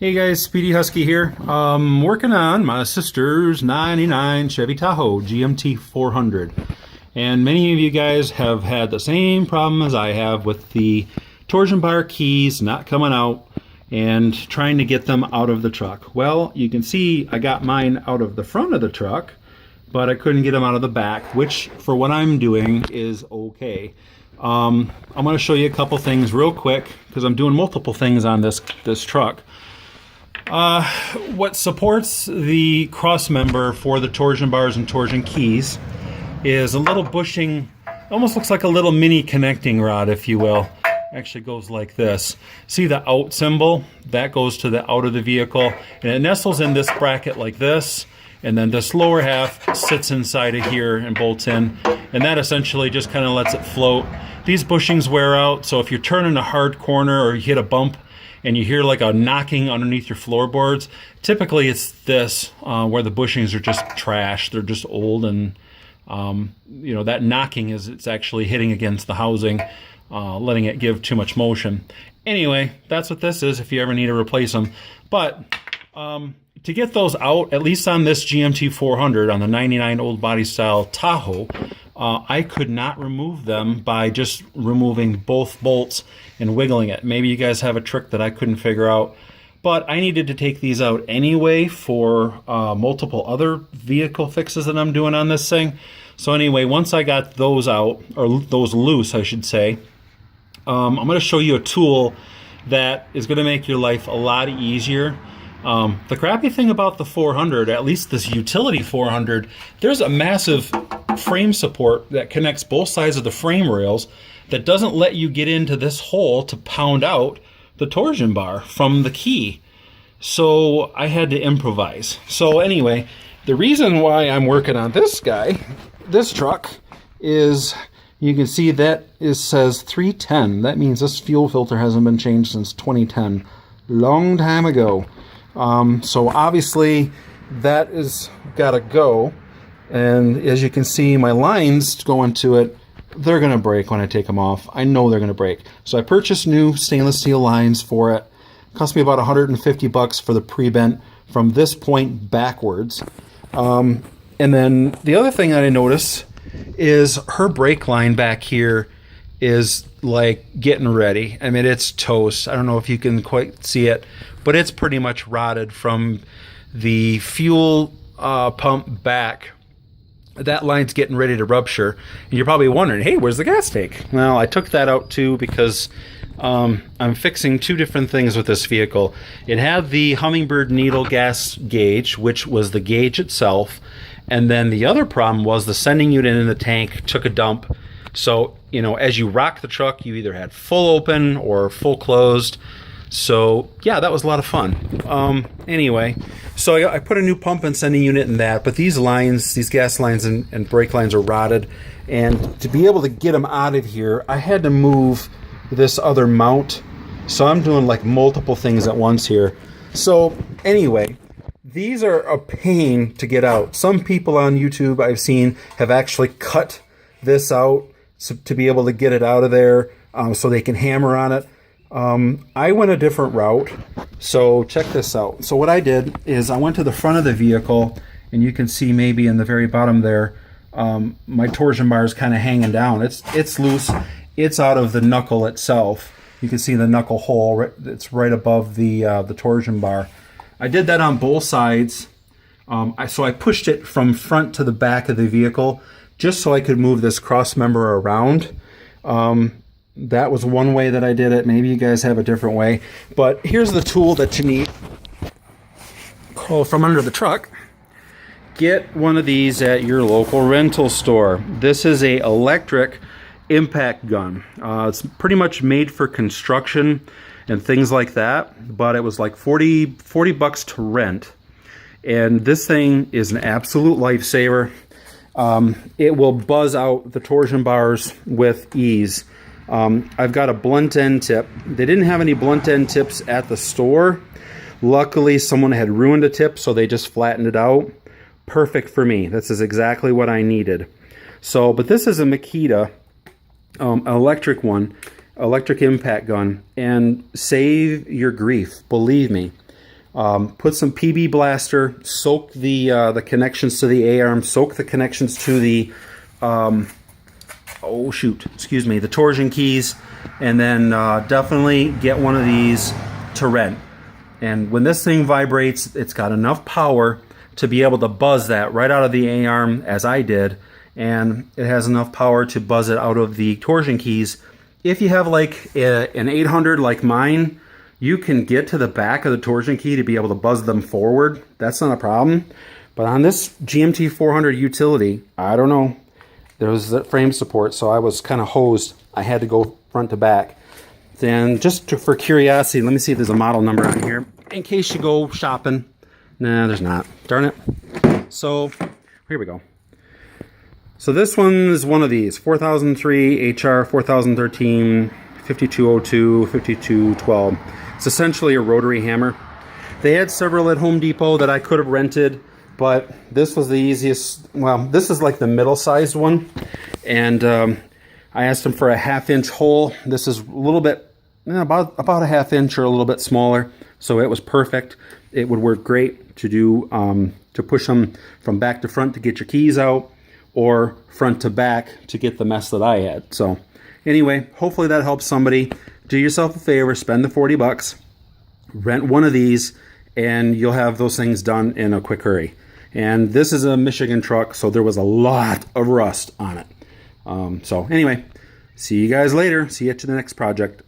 Hey guys, Speedy Husky here. Working on my sister's 99 Chevy Tahoe GMT 400. And many of you guys have had the same problem as I have with the torsion bar keys not coming out and trying to get them out of the truck. Well, you can see I got mine out of the front of the truck, but I couldn't get them out of the back, which for what I'm doing is okay. I'm going to show you a couple things real quick because I'm doing multiple things on this truck. What supports the cross member for the torsion bars and torsion keys is a little bushing, almost looks like a little mini connecting rod, if you will. Actually goes like this. See the out symbol? That goes to the out of the vehicle, and it nestles in this bracket like this, and then this lower half sits inside of here and bolts in, and that essentially just kind of lets it float. These bushings wear out, so if you're turning a hard corner or you hit a bump and you hear like a knocking underneath your floorboards, typically it's this, where the bushings are just trash. They're just old, and you know, that knocking is it's actually hitting against the housing, letting it give too much motion. Anyway, that's what this is if you ever need to replace them. But to get those out, at least on this GMT 400, on the 99 old body style Tahoe, I could not remove them by just removing both bolts and wiggling it. Maybe you guys have a trick that I couldn't figure out, but I needed to take these out anyway for multiple other vehicle fixes that I'm doing on this thing. So anyway, once I got those out, or those loose I should say, I'm going to show you a tool that is going to make your life a lot easier. The crappy thing about the 400, at least this utility 400, there's a massive frame support that connects both sides of the frame rails that doesn't let you get into this hole to pound out the torsion bar from the key. So I had to improvise. So anyway, the reason why I'm working on this guy, this truck, is you can see that it says 310. That means this fuel filter hasn't been changed since 2010. Long time ago. So obviously that is gotta go, and as you can see my lines go into it, they're gonna break when I take them off. I know they're gonna break. So I purchased new stainless steel lines for it. Cost me about 150 bucks for the pre-bent from this point backwards. And then the other thing that I noticed is her brake line back here is like getting ready. I mean, it's toast. I don't know if you can quite see it, but it's pretty much rotted from the fuel pump back. That line's getting ready to rupture. And you're probably wondering, hey, where's the gas tank? Well, I took that out too because I'm fixing two different things with this vehicle. It had the Hummingbird needle gas gauge, which was the gauge itself. And then the other problem was the sending unit in the tank took a dump. So, you know, as you rock the truck, you either had full open or full closed. So, yeah, that was a lot of fun. Anyway, so I put a new pump and sending unit in that, but these lines, these gas lines and brake lines are rotted. And to be able to get them out of here, I had to move this other mount. So I'm doing like multiple things at once here. So anyway, these are a pain to get out. Some people on YouTube I've seen have actually cut this out to be able to get it out of there, so they can hammer on it. I went a different route, so check this out. So what I did is I went to the front of the vehicle, and you can see maybe in the very bottom there, my torsion bar is kind of hanging down. It's loose. It's out of the knuckle itself. You can see the knuckle hole. It's right above the torsion bar. I did that on both sides. So I pushed it from front to the back of the vehicle just so I could move this cross member around. That was one way that I did it. Maybe you guys have a different way. But here's the tool that you need. Crawl from under the truck. Get one of these at your local rental store. This is a electric impact gun. It's pretty much made for construction and things like that, but it was like 40 bucks to rent. And this thing is an absolute lifesaver. It will buzz out the torsion bars with ease. I've got a blunt end tip. They didn't have any blunt end tips at the store. Luckily, someone had ruined a tip, so they just flattened it out. Perfect for me. This is exactly what I needed. So, but this is a Makita, an electric one, electric impact gun, and save your grief. Believe me. Put some PB Blaster, soak the connections to the A-arm, soak the connections to the, the torsion keys, and then definitely get one of these to rent. And when this thing vibrates, it's got enough power to be able to buzz that right out of the A-arm, as I did, and it has enough power to buzz it out of the torsion keys. If you have like an 800 like mine, you can get to the back of the torsion key to be able to buzz them forward. That's not a problem. But on this GMT 400 utility, I don't know. There was the frame support, so I was kind of hosed. I had to go front to back. Then for curiosity, let me see if there's a model number on here. In case you go shopping. Nah, there's not. Darn it. So, here we go. So this one is one of these. 4003 HR 4013 5202 5212. It's essentially a rotary hammer. They had several at Home Depot that I could have rented, but this was the easiest. Well, this is like the middle-sized one, and I asked them for a 1/2 inch hole. This is a little bit, about a 1/2 inch or a little bit smaller, so it was perfect. It would work great to do to push them from back to front to get your keys out, or front to back to get the mess that I had. So anyway, hopefully that helps somebody. Do yourself a favor, spend the 40 bucks, rent one of these, and you'll have those things done in a quick hurry. And this is a Michigan truck, so there was a lot of rust on it. So anyway, see you guys later. See you at the next project.